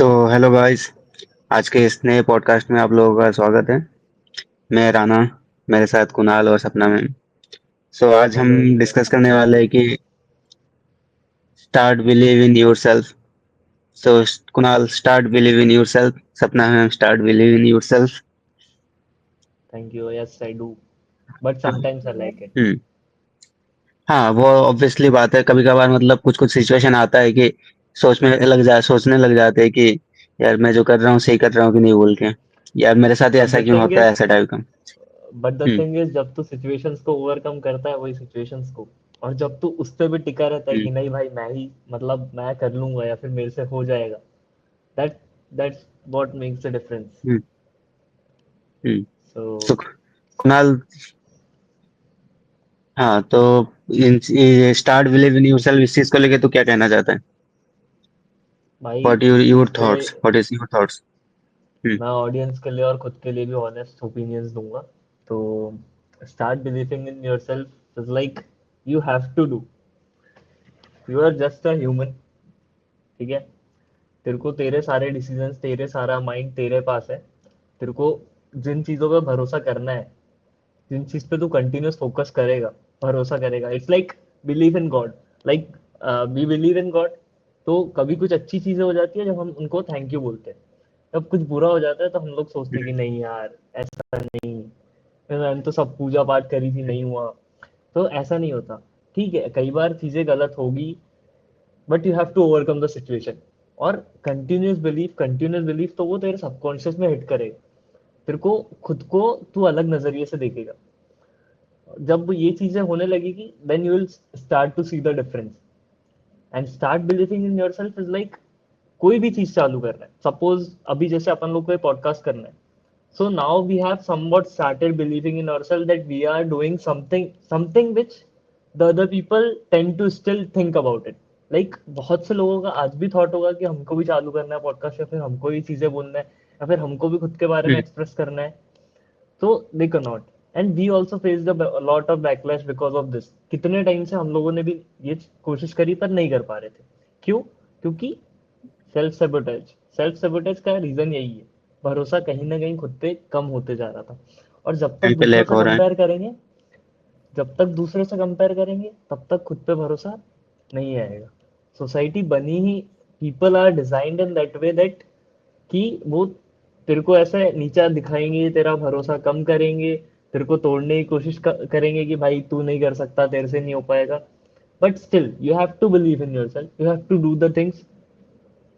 तो hello guys. आज के इस नए पॉडकास्ट में आप लोगों का स्वागत है। मैं राना, मेरे साथ कुणाल और सपना मैम। आज हम हेलो एवरीवन। डिस्कस करने वाले हैं कि start believe in yourself. So Kunal, start believe in yourself. Sapna ma'am, start believe in yourself. Thank you. Yes I do, but हाँ। Sometimes I like it. Hmm. हाँ, वो ऑब्वियसली बात है। कभी कभार मतलब कुछ कुछ सिचुएशन आता है कि सोचने लग जाते हैं कि यार मैं जो कर रहा हूँ सही कर रहा हूँ कि नहीं, बोल के यार मेरे साथ ही बट ऐसा द क्यों थिंग होता है, इज ऐसा टाइप का। But the hmm. Thing is जब तू सिचुएशंस को ओवरकम करता है वही सिचुएशंस को, और जब तू उस पे भी टिका रहता है हम्म। कि नहीं भाई मैं ही मतलब मैं कर लूंगा या फिर मेरे से हो जाएगा, that that's what makes the difference. Hmm. Hmm. So तो कुणाल, हाँ तो ये स्टार्ट बिलीव इन योरसेल्फ, इस चीज को लेके तू क्या कहना चाहता है? भाई व्हाट इस योर पे thoughts, what is your thoughts? Hmm. मैं ऑडियंस के लिए और खुद के लिए भी ऑनेस्ट ओपिनियंस दूंगा। तो start believing in yourself is like you have to do, you are just a human, ठीक है? तेरे को तेरे सारे डिसीजंस, तेरे सारा माइंड तेरे पास है। तेरे को जिन चीजों पे भरोसा करना है, जिन चीज पे तू कंटिन्यूस फोकस करेगा, भरोसा करेगा, it's like believe in God. Like we believe in God. तो कभी कुछ अच्छी चीजें हो जाती है जब हम उनको थैंक यू बोलते हैं। जब कुछ बुरा हो जाता है तो हम लोग सोचते हैं कि नहीं यार ऐसा नहीं, मैंने तो सब पूजा पाठ करी थी नहीं हुआ। तो ऐसा नहीं होता। ठीक है, कई बार चीजें गलत होगी, but you have to overcome the situation. और कंटिन्यूस बिलीफ तो वो तेरे सबकॉन्शियस में हिट करेगा। तेरे को खुद को तू अलग नजरिए से देखेगा। जब ये चीजें होने लगेगी then you will start to see the difference and start believing in yourself is like कोई भी चीज चालू करना है, सपोज अभी जैसे अपन लोग को पॉडकास्ट करना है। So now we have somewhat started believing in ourselves that we are doing something which the other people tend to still think about it. Like बहुत से लोगों का आज भी थॉट होगा कि हमको भी चालू करना है पॉडकास्ट, या फिर हमको भी चीजें बोलना है, या फिर हमको भी खुद के बारे में हम्म। एक्सप्रेस करना है। तो they can not. And we also face the lot of backlash because of this. कितने टाइम से हम लोगों ने भी ये कोशिश करी पर नहीं कर पा रहे थे। क्यों? क्योंकि सेल्फ सेबोटेज का रीजन यही है। भरोसा कहीं ना कहीं खुद पे कम होते जा रहा था। और टाइम पे लैक हो रहा है। जब तक दूसरे से कंपेयर करेंगे तब तक खुद पे भरोसा नहीं आएगा। सोसाइटी बनी ही, people are designed in that way that कि वो तेरे को ऐसे नीचा दिखाएंगे, तेरा भरोसा कम करेंगे, तेरे को तोड़ने की कोशिश करेंगे कि भाई तू नहीं कर सकता, तेरे से नहीं हो पाएगा। But still you have to believe in your self, you have to do the things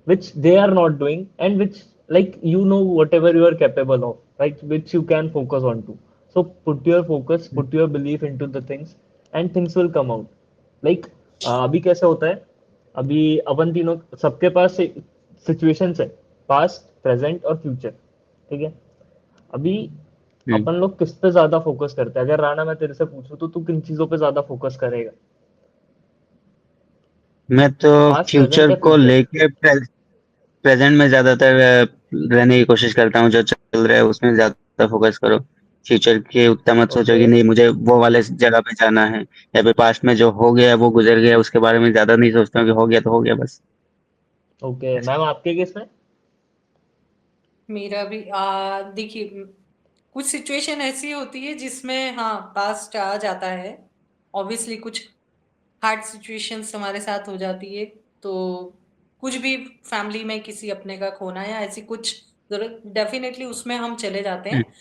which they are not doing, and which, like, you know, whatever you are capable of, right, which you can focus on to. So put your focus, put your belief into the things, and things will come out. Like, अभी कैसे होता है? अभी अपन तीनों सबके पास situations है, past, present और future, ठीक है? अभी हम्म। अपन लोग किस पे ज्यादा फोकस करते हैं? अगर राणा मैं तेरे से पूछूं तो तू किन चीजों पे ज्यादा फोकस करेगा? मैं तो पास्ट, प्रेजेंट फ्यूचर या को फ्यूचर? लेके प्रेजेंट में ज्यादातर रहने की कोशिश करता हूँ। जो चल रहा है उसमें ज्यादा फोकस करो। फ्यूचर के उतना मत सोचो ओके। कि नहीं मुझे वो वाले जगह पे जाना है, या फिर पास्ट में जो हो गया वो गुजर गया, उसके बारे में ज्यादा नहीं सोचता हूँ कि हो गया तो हो गया बस। ओके मैम, आपके केस में? मेरा भी देखिए, कुछ सिचुएशन ऐसी होती है जिसमें हाँ पास्ट आ जाता है। ऑब्वियसली कुछ हार्ड सिचुएशंस हमारे साथ हो जाती है, तो कुछ भी फैमिली में किसी अपने का खोना या ऐसी कुछ जरूरत, डेफिनेटली उसमें हम चले जाते हम्म। हैं।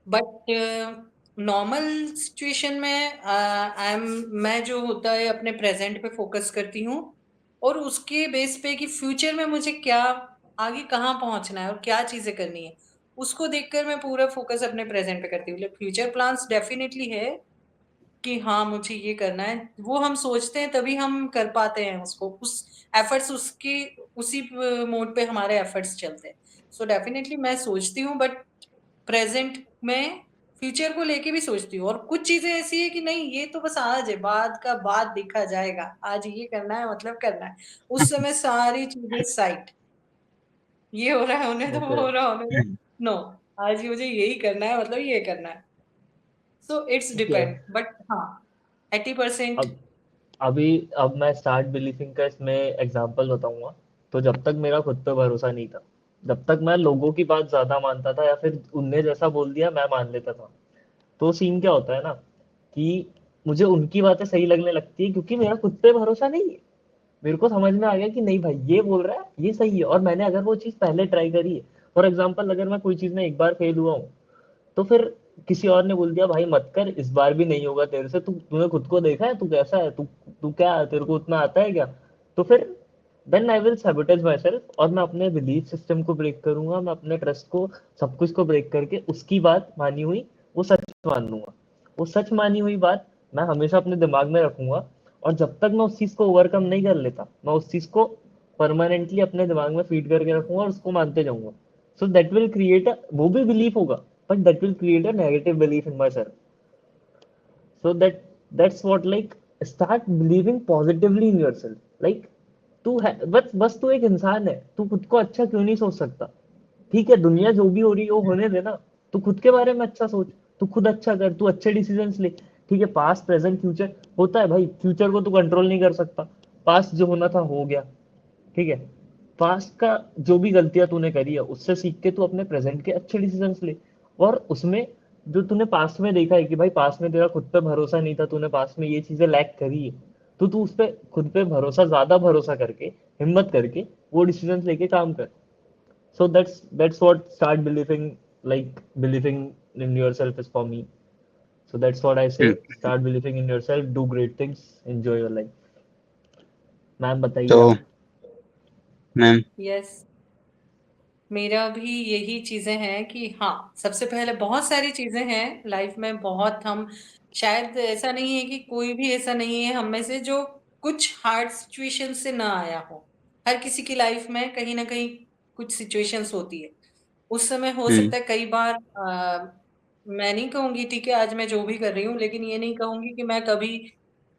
बट नॉर्मल सिचुएशन में आई एम मैं जो होता है अपने प्रेजेंट पे फोकस करती हूँ, और उसके बेस पे कि फ्यूचर में मुझे क्या आगे कहाँ पहुंचना है और क्या चीजें करनी है, उसको देखकर मैं पूरा फोकस अपने प्रेजेंट पे करती हूँ। फ्यूचर प्लान्स डेफिनेटली है कि हाँ मुझे ये करना है, वो हम सोचते हैं तभी हम कर पाते हैं उसको, उस एफर्ट्स उसकी उसी मोड पे हमारे एफर्ट्स चलते हैं। सो डेफिनेटली मैं सोचती हूँ, बट प्रेजेंट में फ्यूचर को लेके भी सोचती हूँ। और कुछ चीजें ऐसी है कि नहीं ये तो बस आज है, बाद का बाद देखा जाएगा, आज ये करना है मतलब करना है, उस समय सारी चीजें साइट, ये हो रहा है होने दो, वो ओके। हो रहा होने दो। हम्म। नो, आज ही मुझे यही करना है मतलब ये करना है। So it's okay. Depend, but हाँ 80%। अब अभी अब मैं स्टार्ट बिलीफिंग का इसमें एग्जांपल बताऊंगा। तो जब तक मेरा खुद पे भरोसा नहीं था, जब तक मैं लोगों की बात ज्यादा मानता था या फिर उनने जैसा बोल दिया मैं मान लेता था, तो सीन क्या होता है ना कि मुझे उनकी बातें सही लगने लगती है क्योंकि मेरा खुद पे भरोसा नहीं है। मेरे को समझ में आ गया कि नहीं भाई ये बोल रहा है ये सही है, और मैंने अगर वो चीज पहले ट्राई करी है। फॉर एग्जाम्पल अगर मैं कोई चीज में एक बार फेल हुआ हूँ, तो फिर किसी और ने बोल दिया भाई मत कर, इस बार भी नहीं होगा तेरे से, तूने खुद को देखा है, तू कैसा है, तू तू क्या है, तेरे को उतना आता है क्या? तो फिर then I will sabotage my self, और मैं अपने बिलीफ सिस्टम को ब्रेक करूंगा, मैं अपने ट्रस्ट को, सब कुछ को ब्रेक करके उसकी बात मानी हुई वो सच मान लूंगा। वो सच मानी हुई बात मैं हमेशा अपने दिमाग में रखूंगा, और जब तक मैं उस चीज को ओवरकम नहीं कर लेता, मैं उस चीज को परमानेंटली अपने दिमाग में फीड करके रखूंगा और उसको मानते जाऊंगा। So that will create a, वो भी बिलीफ होगा, but that will create a negative belief in myself. So that's what, like, start believing positively in yourself. Like तू है, बस बस तू एक इंसान है, तू खुद को अच्छा क्यों नहीं सोच सकता? ठीक है, दुनिया जो भी हो रही है वो होने देना, तू खुद के बारे में अच्छा सोच, तू खुद अच्छा कर, तू अच्छे डिसीजंस ले। ठीक है, पास्ट प्रेजेंट फ्यूचर होता है भाई, फ्यूचर को तू कंट्रोल नहीं कर सकता, पास्ट जो होना था हो गया। ठीक है, पास्ट का जो भी गलतियां तूने करी है उससे सीख के तू अपने प्रेजेंट के अच्छे डिसीजंस ले। और उसमें जो तूने पास्ट में देखा है कि भाई पास्ट में तेरा खुद पे भरोसा नहीं था, तूने पास्ट में ये चीजें लैक करी है, तो तू उस पे खुद पे भरोसा, ज्यादा भरोसा करके, हिम्मत करके वो डिसीजंस लेके काम कर। So that's what start believing, like believing in yourself is for me. So that's what I say, hmm, start believing in yourself, do great things, enjoy your life. Ma'am बताइए तो आप। मैम। यस, मेरा भी यही चीजें हैं कि हाँ, सबसे पहले बहुत सारी चीजें हैं लाइफ में, बहुत हम, शायद ऐसा नहीं है कि कोई भी ऐसा नहीं है हम में से जो कुछ हार्ड सिचुएशन से ना आया हो। हर किसी की लाइफ में कहीं ना कहीं कुछ सिचुएशंस होती है। उस समय हो हम्म। सकता है कई बार मैं नहीं कहूंगी ठीक है आज मैं जो भी कर रही हूँ, लेकिन ये नहीं कहूंगी कि मैं कभी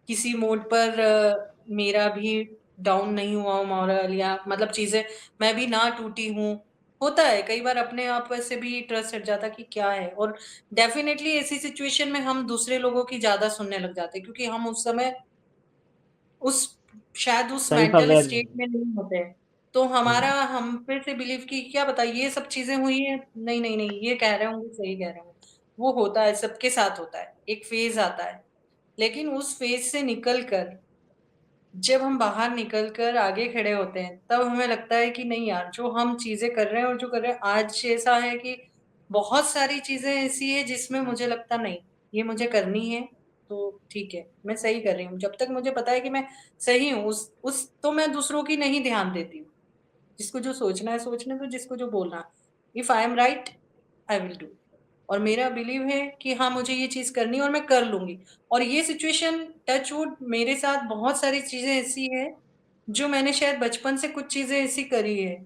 किसी मोड पर मेरा भी डाउन नहीं हुआ मॉरल, या मतलब चीजें मैं भी ना टूटी हूँ। होता है कई बार अपने आप से भी ट्रस्ट हट जाता कि क्या है, और डेफिनेटली ऐसी सिचुएशन में हम दूसरे लोगों की ज्यादा सुनने लग जाते हैं, क्योंकि हम उस समय उस शायद उस सेल्फ मेंटल अवेयर स्टेट नहीं। में नहीं होते हैं। तो हमारा हम्म। हम पे से बिलीव की क्या पता ये सब चीजें हुई हैं, नहीं नहीं नहीं ये कह रहे होंगे सही कह रहे होंगे। वो होता है, सबके साथ होता है, एक फेज आता है। लेकिन उस फेज से निकल कर जब हम बाहर निकल कर आगे खड़े होते हैं, तब हमें लगता है कि नहीं यार, जो हम चीजें कर रहे हैं और जो कर रहे हैं आज ऐसा है कि बहुत सारी चीजें ऐसी है जिसमें मुझे लगता नहीं ये मुझे करनी है, तो ठीक है मैं सही कर रही हूँ। जब तक मुझे पता है कि मैं सही हूँ उस तो मैं दूसरों की नहीं ध्यान देती हूँ। जिसको जो सोचना है सोचने दो, जिसको जो बोलना है, if I am right I will do. और मेरा बिलीव है कि हाँ मुझे ये चीज करनी है और मैं कर लूंगी। और ये सिचुएशन, टच वुड, मेरे साथ बहुत सारी चीजें ऐसी है जो मैंने शायद बचपन से कुछ चीजें ऐसी करी है।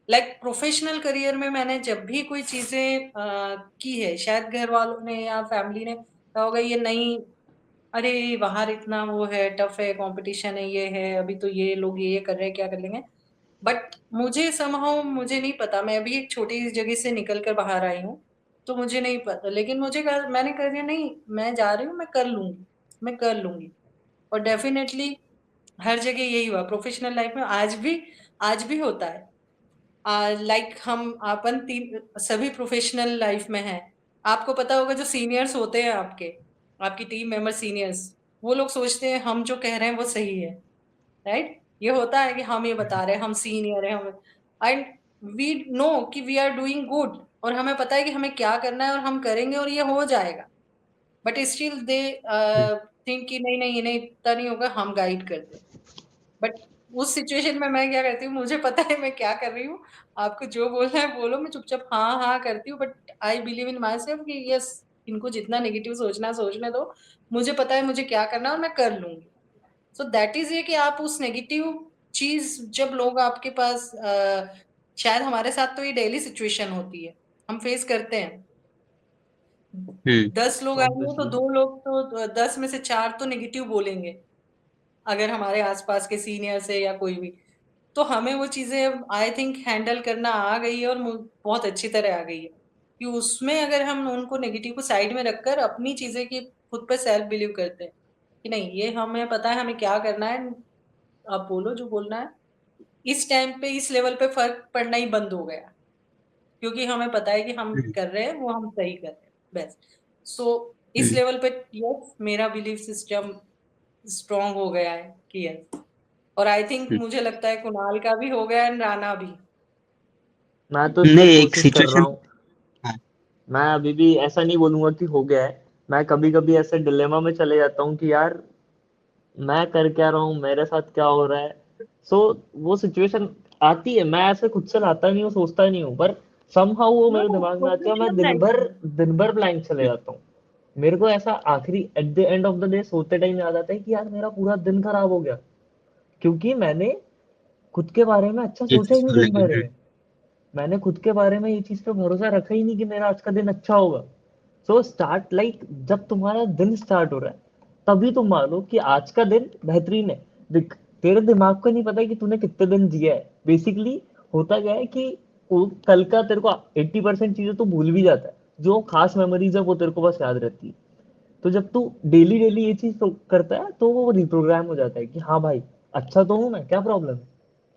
लाइक प्रोफेशनल करियर में मैंने जब भी कोई चीजें की है, शायद घर वालों ने या फैमिली ने कहा होगा ये नहीं, अरे बाहर इतना वो है, टफ है, कंपटीशन है, ये है, अभी तो ये लोग ये कर रहे हैं क्या कर लेंगे। बट मुझे समहाउ, मुझे नहीं पता, मैं अभी एक छोटी जगह से निकल कर बाहर आई हूँ, तो मुझे नहीं पता, लेकिन मैंने कर दिया, नहीं मैं जा रही हूँ, मैं कर लूंगी, मैं कर लूंगी। और डेफिनेटली हर जगह यही हुआ, प्रोफेशनल लाइफ में आज भी होता है। लाइक हम अपन तीन सभी प्रोफेशनल लाइफ में हैं। आपको पता होगा जो सीनियर्स होते हैं आपके, आपकी टीम मेंबर सीनियर्स, वो लोग सोचते हैं हम जो कह रहे हैं वो सही है, राइट? ये होता है कि हम ये बता रहे हैं, हम सीनियर हैं, हम, एंड वी नो कि वी आर डूइंग गुड, और हमें पता है कि हमें क्या करना है और हम करेंगे और ये हो जाएगा। बट स्टिल दे थिंक कि नहीं नहीं इन्हें इतना नहीं होगा, हम गाइड कर दें। बट उस सिचुएशन में मैं क्या करती हूँ, मुझे पता है मैं क्या कर रही हूँ, आपको जो बोलना है बोलो, मैं चुपचाप हाँ हाँ करती हूँ। But I believe in my self कि यस, इनको जितना नेगेटिव सोचना है सोचने दो, मुझे पता है मुझे क्या करना है और मैं कर लूंगी। सो दैट इज ये कि आप उस नेगेटिव चीज, जब लोग आपके पास शायद हमारे साथ तो ये डेली सिचुएशन होती है, हम फेस करते हैं। हम्म। 10 लोग आएंगे तो ऑब्वियसली। 2 लोग तो 10 में से 4 तो नेगेटिव बोलेंगे, अगर हमारे आसपास के सीनियर से या कोई भी। तो हमें वो चीजें आई थिंक हैंडल करना आ गई है, और बहुत अच्छी तरह आ गई है कि उसमें अगर हम उनको नेगेटिव को साइड में रखकर अपनी चीजें की खुद पे सेल्फ बिलीव करते हैं कि नहीं ये हमें पता है हमें क्या करना है, आप बोलो जो बोलना है। इस टाइम पे इस लेवल पे फर्क पड़ना ही बंद हो गया। क्योंकि हमें पता है कि हम हम्म, कर रहे हैं वो हम सही कर रहे हैं बस। सो इस हम्म, लेवल पे यस मेरा बिलीफ सिस्टम स्ट्रांग हो गया है कि यस। और आई थिंक हम्म। मुझे लगता है कुणाल का भी हो गया है, राणा भी। मैं तो नहीं, स्टिल एक कोशिश कर रहा सिचुएशन। हूँ। हाँ। मैं अभी भी ऐसा नहीं बोलूंगा कि हो गया है। मैं कभी कभी ऐसे डिलेमा में चले जाता हूँ कि यार मैं कर क्या रहा हूँ, मेरे साथ क्या हो रहा है। सो वो सिचुएशन आती है, मैं ऐसे खुद से लाता नहीं हूँ, सोचता नहीं हूँ, पर समहाउ वो मेरे नो, दिमाग में आती है और मैं पोजिशन राइट है। दिन भर ब्लैंक चले जाता हूँ। मेरे को ऐसा आखिरी at the end of the day सोते टाइम याद आता है कि यार मेरा पूरा दिन खराब हो गया, क्योंकि मैंने खुद के बारे में अच्छा ये सोचा चीज ही नहीं को दिन लेके। भर में। मैंने खुद के बारे में ये चीज पे भरोसा रखा ही नहीं कि मेरा आज का दिन अच्छा होगा। सो स्टार्ट लाइक जब तुम्हारा दिन स्टार्ट हो रहा है तभी तुम मानो कि आज का दिन बेहतरीन है। देख, तेरे दिमाग को नहीं पता कि तूने कितने दिन जिया है बेसिकली। होता क्या है कि वो कल का तेरे को 80% चीजें तो भूल भी जाता है, जो खास मेमोरीज है वो तेरे को बस याद रहती है। तो जब तू डेली डेली ये चीज तो करता है तो वो रिप्रोग्राम हो जाता है कि हाँ भाई अच्छा तो हूँ मैं, क्या प्रॉब्लम है।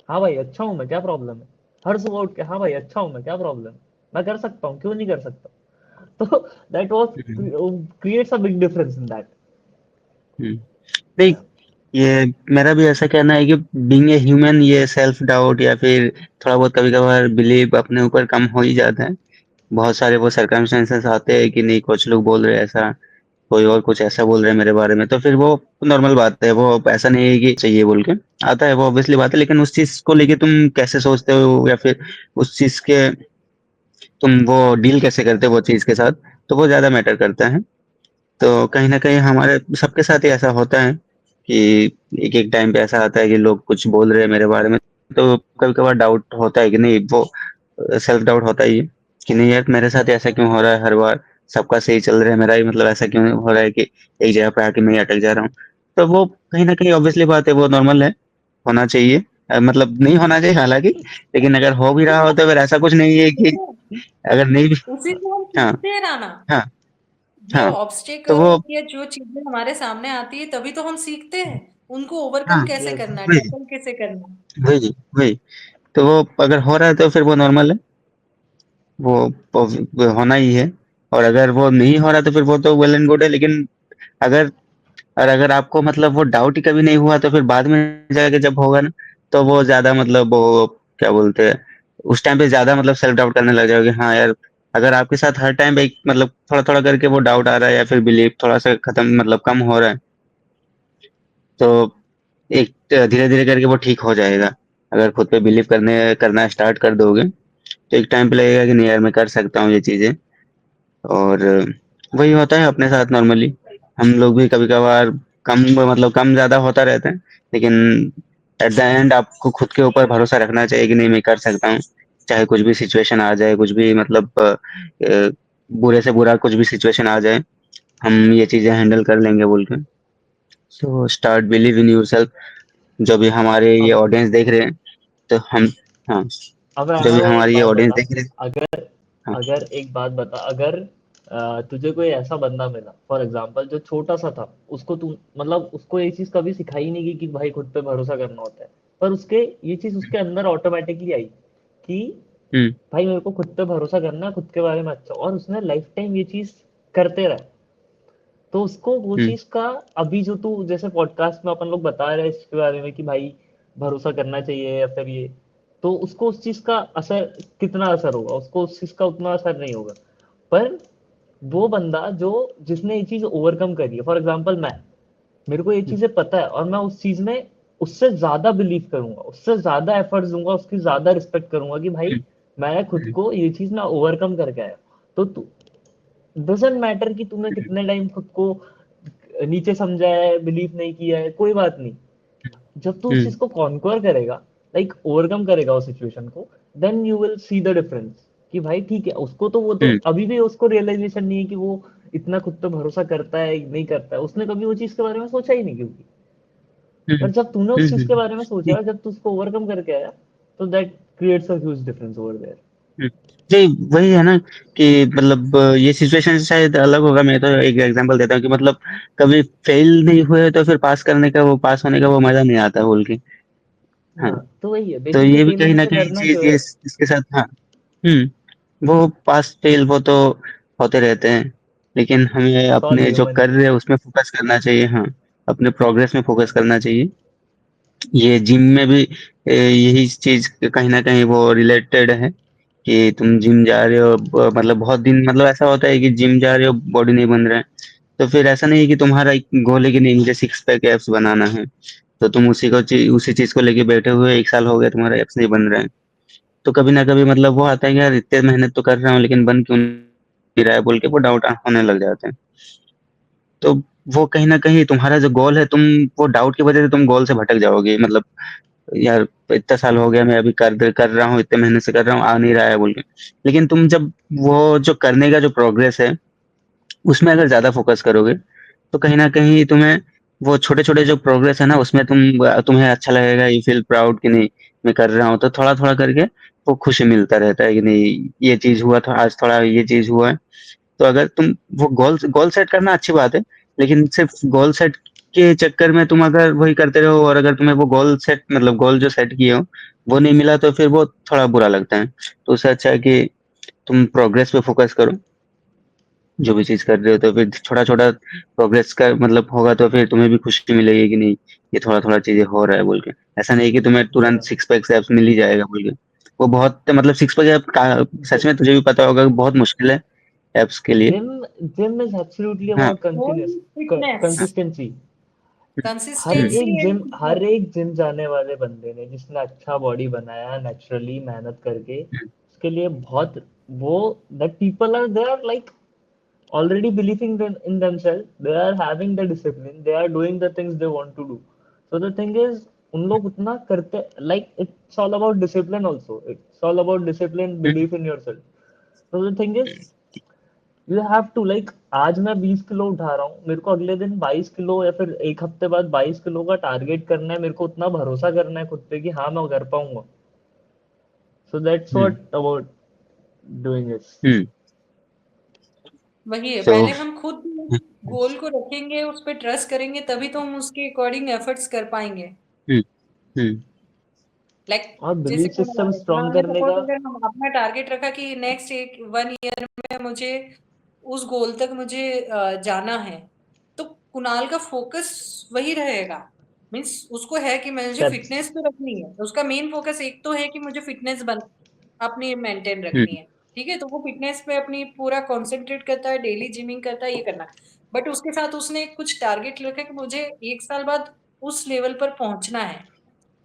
हाँ भाई अच्छा हूँ मैं, क्या प्रॉब्लम है। हर सुबह उठ के हाँ भाई अच्छा हूँ मैं, क्या प्रॉब्लम है, मैं कर सकता हूँ, क्यों नहीं कर सकता। तो that was hmm, creates a big difference in that. Hmm. नहीं, या ये मेरा भी ऐसा कहना है कि बीइंग ए ह्यूमन ये सेल्फ डाउट या फिर थोड़ा बहुत कभी कभार बिलीव अपने ऊपर कम हो ही जाता है। बहुत सारे वो सर्कमस्टेंसेस आते हैं कि नहीं, कुछ लोग बोल रहे हैं ऐसा, कोई और कुछ ऐसा बोल रहे हैं मेरे बारे में, तो फिर वो नॉर्मल बात है। वो ऐसा नहीं है कि चाहिए बोल के आता है, वो ऑब्वियसली बात है। लेकिन उस चीज को लेके तुम कैसे सोचते हो या फिर उस चीज के तुम वो डील कैसे करते हो वो चीज के साथ, तो वो ज्यादा मैटर करता है। तो कहीं न कहीं हमारे सबके साथ ही ऐसा होता है कि एक-एक टाइम पे ऐसा आता है कि लोग कुछ बोल रहे हैं मेरे बारे में, तो कभी-कभार डाउट होता है कि नहीं, वो सेल्फ डाउट होता ही है कि नहीं यार, मेरे साथ ऐसा क्यों हो रहा है हर बार? सबका सही चल रहा है, मेरा ही मतलब ऐसा क्यों हो रहा है कि एक जगह पे आके मैं ही अटक जा रहा हूँ? तो वो कहीं न कहीं ऑब्वियसली बात है, वो नॉर्मल है, होना चाहिए। मतलब नहीं होना चाहिए हालाँकि, लेकिन अगर हो भी रहा हो तो फिर ऐसा कुछ नहीं है कि अगर नहीं भी। उसी से हम हाँ, सीखते हैं राना। हाँ, जो हाँ। तो ऑब्स्टेकल वो या जो चीजें हमारे सामने आती है तभी तो हम सीखते हैं उनको ओवरकम हाँ, कैसे यस करना है, वही, टैकल कैसे करना है। वही, वही। तो वो अगर हो रहा है तो फिर वो नॉर्मल है, वो वो होना ही है। और अगर वो नहीं हो रहा तो फिर वो तो वेल एंड गुड है। लेकिन अगर अगर आपको मतलब वो डाउट ही कभी नहीं हुआ तो फिर बाद में जाके जब होगा ना, तो वो ज़्यादा मतलब वो क्या बोलते हैं, उस टाइम पे ज़्यादा मतलब सेल्फ डाउट करने लग जाओगे। हाँ यार, अगर आपके साथ हर टाइम एक मतलब थोड़ा-थोड़ा करके वो डाउट आ रहा है या फिर बिलीव थोड़ा-सा खत्म मतलब कम हो रहा है, तो एक धीरे-धीरे करके वो ठीक हो जाएगा। अगर खुद पे बिलीव करना स्टार्ट कर दोगे, तो एक टाइम पे लगेगा कि नहीं यार, मैं कर सकता हूँ ये चीज़ें। और वही होता है अपने साथ नॉर्मली। हम लोग भी कभी-कभार कम मतलब कम ज़्यादा होता रहता है। लेकिन एट द एंड आपको खुद के ऊपर भरोसा रखना चाहिए कि नहीं, मैं कर सकता हूँ। चाहे कुछ भी सिचुएशन आ जाए, कुछ भी मतलब बुरे से बुरा कुछ भी सिचुएशन आ जाए, हम ये चीज़ें हैंडल कर लेंगे बोल के। So start believe in yourself. जो भी हमारे ये अब ऑडियंस देख रहे हैं, तो हम हाँ, अब जो भी अगर एक हमारी ये बात ऑडियंस बता, देख रहे हैं। अगर हाँ, अगर एक बात बता, अगर तुझे कोई ऐसा बंदा मिला फॉर एग्जांपल जो छोटा सा था, उसको तू मतलब उसको ये चीज कभी सिखाई नहीं गई कि भाई खुद पे भरोसा करना होता है, पर उसके ये चीज उसके अंदर ऑटोमेटिकली आई कि हुँ, भाई मेरे को खुद पे भरोसा करना है, खुद के बारे में अच्छा, और उसने लाइफ टाइम ये चीज करते रहा, तो उसको वो हुँ, चीज का अभी जो तू जैसे पॉडकास्ट में अपन लोग बता रहे हैं इसके बारे में कि भाई भरोसा करना चाहिए या फिर ये, तो उसको उस चीज का असर कितना असर होगा, उसको उस चीज का उतना असर नहीं होगा। पर वो बंदा जो जिसने ये चीज ओवरकम करी है, फॉर एग्जाम्पल मैं, मेरे को ये हुँ, चीजें पता है और मैं उस चीज में उससे ज्यादा बिलीव करूंगा, उससे ज्यादा एफर्ट्स दूंगा, उसकी ज्यादा रिस्पेक्ट करूंगा कि भाई हुँ, मैं खुद हुँ, को ये चीज ना ओवरकम करके आया। तो तू डजेंट मैटर कि तूने हुँ, कितने टाइम खुद को नीचे समझा है, बिलीव नहीं किया है, कोई बात नहीं। जब तू उस हुँ, चीज को कॉन्क्वर करेगा, लाइक ओवरकम करेगा उस सिचुएशन को, then you will see the difference कि भाई ठीक है, उसको तो वो तो हुँ, अभी भी उसको रियलाइजेशन नहीं है कि वो इतना खुद पे भरोसा करता है नहीं करता है, उसने कभी वो चीज के बारे में सोचा ही नहीं, क्योंकि हुँ, पर जब तूने हुँ, उस चीज हुँ, के बारे में सोचा, जी, जब तू उसको ओवरकम करके आया, तो that creates a huge difference over there. हुँ। जी, वही है ना कि मतलब ये सिचुएशन शायद अलग होगा। मैं तो एक एग्ज़ाम्पल देता हूँ कि मतलब कभी फेल नहीं हुए तो फिर पास होने का वो मज़ा नहीं आता बोल के। हाँ, हाँ तो वही है तो बेसिकली, ये भी एम कहीं न हमेशा कहीं करना चीज़ क्यों ये है। इसके साथ हाँ, हुँ, वो पास फेल वो तो होते रहते हैं, लेकिन हमें इट्स ऑल अपने जो ह्यूमन। कर रहे हैं उसमें फोकस करना चाहिए। हाँ, अपने प्रोग्रेस में फोकस करना चाहिए। ये जिम में भी यही चीज कहीं ना कहीं वो रिलेटेड है कि तुम जिम जा रहे हो, मतलब बहुत दिन, मतलब ऐसा होता है कि जिम जा रहे हो, बॉडी नहीं बन रहा है, तो फिर ऐसा नहीं है कि तुम्हारा एक गोल है कि नहीं मुझे सिक्स पैक एब्स बनाना है, तो तुम उसी चीज को लेके बैठे हुए 1 साल हो गया, तुम्हारा एब्स नहीं बन रहा है। तो कभी ना कभी मतलब वो आता है कि यार इतने मेहनत तो कर रहा हूँ लेकिन बन क्यों नहीं रहा है, बोल के वो डाउट होने लग जाते हैं। तो वो कहीं ना कहीं तुम्हारा जो गोल है, तुम वो डाउट की वजह से तुम गोल से भटक जाओगे, मतलब यार इतना साल हो गया मैं अभी कर रहा हूँ, इतने मेहनत से कर रहा हूँ, आ नहीं रहा है बोल के। लेकिन तुम जब वो जो करने का जो प्रोग्रेस है उसमें अगर ज्यादा फोकस करोगे, तो कहीं ना कहीं तुम्हें वो छोटे छोटे जो प्रोग्रेस है ना उसमें तुम्हें अच्छा लगेगा, यू फील प्राउड कि नहीं मैं कर रहा हूँ, तो थोड़ा थोड़ा करके वो खुशी मिलता रहता है कि नहीं ये चीज हुआ था आज, थोड़ा ये चीज हुआ है। तो अगर तुम वो गोल गोल सेट करना अच्छी बात है, लेकिन सिर्फ गोल सेट के चक्कर में तुम अगर वही करते रहो, और अगर तुम्हें वो गोल सेट मतलब गोल जो सेट किए हो वो नहीं मिला, तो फिर वो थोड़ा बुरा लगता है। तो उससे अच्छा है कि तुम प्रोग्रेस पे फोकस करो, जो भी चीज कर रहे हो, तो फिर छोटा छोटा प्रोग्रेस का मतलब होगा, तो फिर तुम्हें भी खुशी मिलेगी कि नहीं ये थोड़ा थोड़ा चीजें हो रहा है बोल के। ऐसा नहीं कि तुम्हें तुरंत सिक्स पैक एब्स मिल ही जाएगा बोल के। वो बहुत मतलब सिक्स पैक एप का सच में तुझे भी पता होगा कि बहुत मुश्किल है एप्स के लिए। जिम जिम इज एब्सोल्युटली हाँ। About continuous fitness, consistency. Consistency and her fitness. एक जिम जाने वाले बंदे ने जिसने अच्छा बॉडी बनाया नेचुरली मेहनत करके, उसके लिए बहुत वो that people are they are like already believing in themselves, they are having the discipline, they are doing the things they want to do. So the thing is, उन लोग उतना करते, like it's all about discipline also, it's all about discipline, belief in yourself. So the thing is, you have to like, आज मैं 20 kilo उठा रहा हूँ, मेरे को अगले दिन 22 किलो या फिर एक हफ्ते बाद 22 किलो का टारगेट करना है, मेरे को उतना भरोसा करना है खुद पे कि हाँ मैं कर पाऊंगा. So that's hmm. what about doing it. हम्म। वही है, तो पहले हम खुद गोल को रखेंगे, उस पर ट्रस्ट करेंगे, तभी तो हम उसके अकॉर्डिंग एफर्ट्स कर पाएंगे। हम्म। हम्म। लाइक और जैसे बिलीफ कुणाल सिस्टम है, स्ट्रॉन्ग कुणाल ने करने सपोज का. अगर हम अपना टारगेट रखा कि नेक्स्ट एक 1 ईयर में मुझे उस गोल तक मुझे जाना है, तो कुणाल का फोकस वही रहेगा। मीन्स उसको है कि मुझे स्टेप्स. फिटनेस तो रखनी है, उसका मेन फोकस एक तो है कि मुझे फिटनेस बन अपनी मेंटेन रखनी हम्म। है। ठीक है, तो वो फिटनेस पे अपनी पूरा कॉन्सेंट्रेट करता है, डेली जिमिंग करता है, ये करना। बट उसके साथ उसने कुछ टारगेट रखा कि मुझे 1 साल बाद उस लेवल पर पहुंचना है।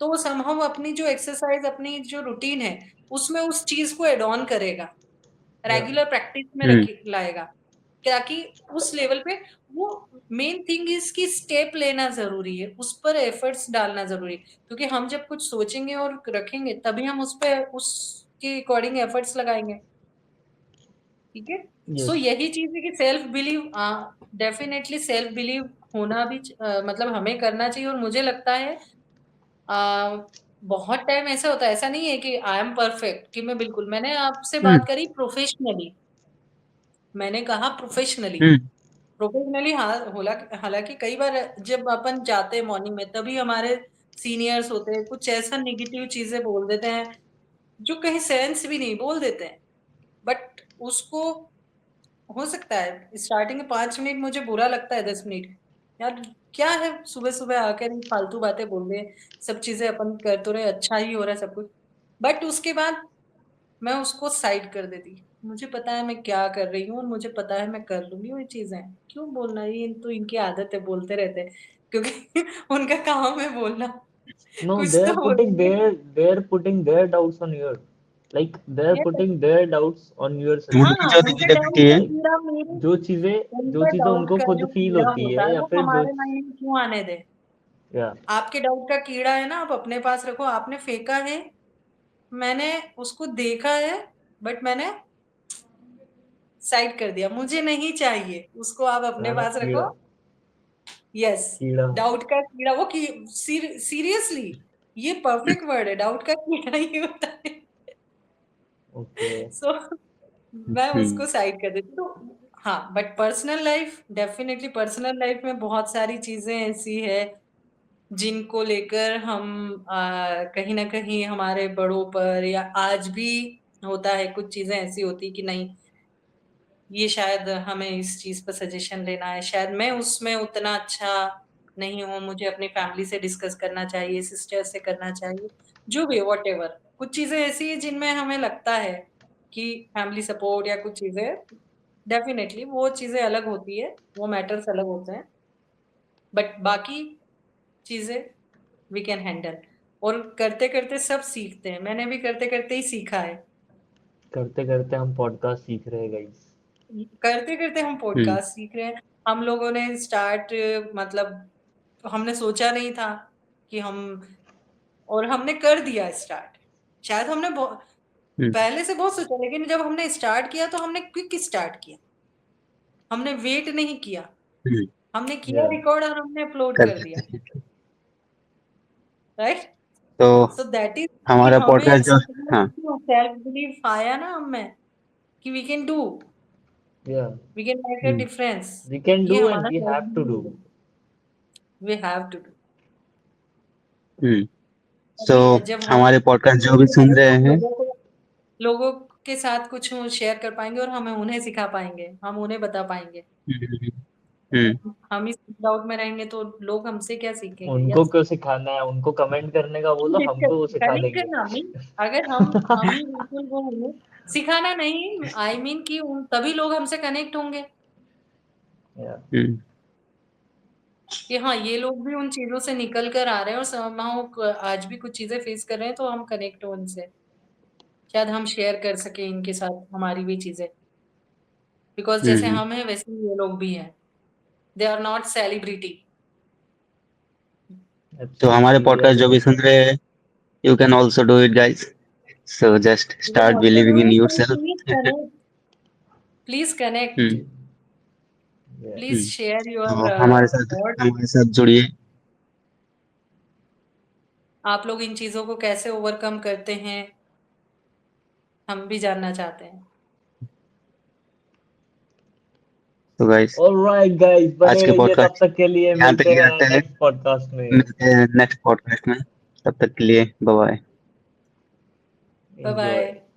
तो वो समहाउ अपनी जो एक्सरसाइज, अपनी जो रूटीन है, उसमें उस चीज को एड ऑन करेगा, या रेगुलर प्रैक्टिस में हम्म। रख लाएगा, ताकि उस लेवल पे वो, मेन थिंग इज की स्टेप लेना जरूरी है, उस पर एफर्ट्स डालना जरूरी है। क्योंकि हम जब कुछ सोचेंगे और रखेंगे, तभी हम उस पे उसके अकॉर्डिंग एफर्ट्स लगाएंगे। ठीक है। So yes. यही चीज है कि self believe, definitely self believe होना भी मतलब हमें करना चाहिए। और मुझे लगता है आ, बहुत टाइम ऐसा होता है, ऐसा नहीं है कि आई एम परफेक्ट, कि मैं बिल्कुल, मैंने आपसे हम्म। बात करी प्रोफेशनली, मैंने कहा प्रोफेशनली। हम्म। प्रोफेशनली हाँ, हालांकि कई बार जब अपन जाते हैं मॉर्निंग में, तभी हमारे सीनियर्स होते हैं, कुछ ऐसा निगेटिव चीजें बोल देते हैं जो कहीं सेंस भी नहीं, बोल देते हैं। बट उसको, हो सकता है स्टार्टिंग में 5 मिनट मुझे बुरा लगता है, 10 मिनट, यार क्या है सुबह सुबह आकर ये फालतू बातें बोल रहे हैं, सब चीजें अपन कर तो रहे, अच्छा ही हो रहा है सब कुछ। बट उसके बाद मैं उसको साइड कर देती, मुझे पता है मैं क्या कर रही हूँ, और मुझे पता है मैं कर लूंगी वो चीजें, क्यों बोलना, ये तो इनकी आदत है, बोलते रहते हैं, क्योंकि उनका काम है बोलना, No, कुछ तो बोलेंगे। they're putting their doubts on your, like they're ये putting their doubts on yourself. उनकी हाँ, जो उनके डाउट नेगेटिविटी का है। कीड़ा मेरे, जो उनका चीजें डाउट उनको का खुद जो फील कीड़ा होती होता है है या वो फिर जो. हमारे माइंड में क्यों आने दे। या आपके डाउट का कीड़ा है ना, आप अपने पास रखो, आपने फेंका है, मैंने उसको देखा है, बट मैंने साइड कर दिया, मुझे नहीं चाहिए उसको, आप अपने ना पास रखो। कीड़ा. यस, कीड़ा. डाउट का कीड़ा, वो सीरियसली ये परफेक्ट वर्ड है, डाउट का कीड़ा ही होता है। ओके. सो मैं हम्म। उसको साइड कर देती, तो हाँ। But personal life, definitely personal life में बहुत सारी चीजें ऐसी है जिनको लेकर हम कहीं ना कहीं हमारे बड़ों पर, या आज भी होता है, कुछ चीजें ऐसी होती कि नहीं, ये शायद हमें इस चीज पर सजेशन लेना है, शायद मैं उसमें उतना अच्छा नहीं हूँ, मुझे अपनी फैमिली से डिस्कस करना चाहिए, सिस्टर से करना चाहिए, जो भी व्हाटएवर। कुछ चीजें ऐसी हैं जिनमें हमें लगता है कि फैमिली सपोर्ट या कुछ चीजें, डेफिनेटली वो चीजें अलग होती है, वो मैटर्स अलग होते हैं, बट बाकी चीजें वी कैन हैंडल। और करते करते सब सीखते हैं, मैंने भी करते करते ही सीखा है। करते करते हम पॉडकास्ट सीख रहे हैं गाइस। करते करते हम पॉडकास्ट सीख रहे हैं। हम लोगों ने स्टार्ट, मतलब हमने सोचा नहीं था कि हम, और हमने कर दिया स्टार्ट। शायद हमने हम्म पहले से बहुत सोचा, लेकिन जब हमने स्टार्ट किया तो हमने क्विक स्टार्ट किया, हमने वेट नहीं किया, हम्म हमने किया या रिकॉर्ड और हमने अपलोड कर कर दिया, देते हैं। राइट। तो सो दैट इज कि हमारा हमें पॉडकास्ट जो, हाँ, सेल्फ बिलीफ आया ना हमें कि वी कैन डू, या we can make a hmm difference. We can ये डू एंड हमारा we self have to do. Belief है, we have to do. Hmm so अभी जब हम हमारे पॉडकास्ट जो भी करेंगे सुन रहे तो हैं, लोगों के साथ कुछ शेयर कर पाएंगे, और हमें उन्हें सिखा पाएंगे, हम उन्हें बता पाएंगे। हम्म हम्म हम ही डाउट में रहेंगे तो लोग हमसे क्या सीखेंगे? उनको यस, क्यों सिखाना है, उनको कमेंट करने का बोलो, हमको वो सिखा कनेक्ट देंगे। करना मीन, अगर हम ही बिल्कुल वो होंगे, सिखाना नहीं, आई मीन कि तभी लोग हमसे कनेक्ट होंगे या हम्म कि हाँ, ये लोग भी उन चीजों से निकल कर आ रहे हैं और somehow आज भी कुछ चीजें फेस कर रहे हैं, तो हम कनेक्ट हो उनसे, शायद हम शेयर कर सके इनके साथ हमारी भी चीजें, बिकॉज जैसे हम्म हम हैं वैसे ही ये लोग भी हैं, दे आर नॉट सेलिब्रिटी। तो हमारे एब्सोल्युटली वी आर पॉडकास्ट जो भी सुन रहे हैं, you can also do it guys, so just you can start also do believing in it, please yourself. Connect, please connect, hmm या प्लीज शेयर योर तो thought. हमारे साथ जुड़िए। आप लोग इन चीजों को कैसे ओवरकम करते हैं, हम भी जानना चाहते हैं। तो गाइस, ऑलराइट गाइस, आज बने के रहिए, तब पॉडकास्ट तक के लिए यहाँ पे मिलते ही हैं रखते हैं, नेक्स्ट पॉडकास्ट में। मिलते हैं नेक्स्ट पॉडकास्ट में। तब तक के लिए bye bye. Bye enjoy. Bye.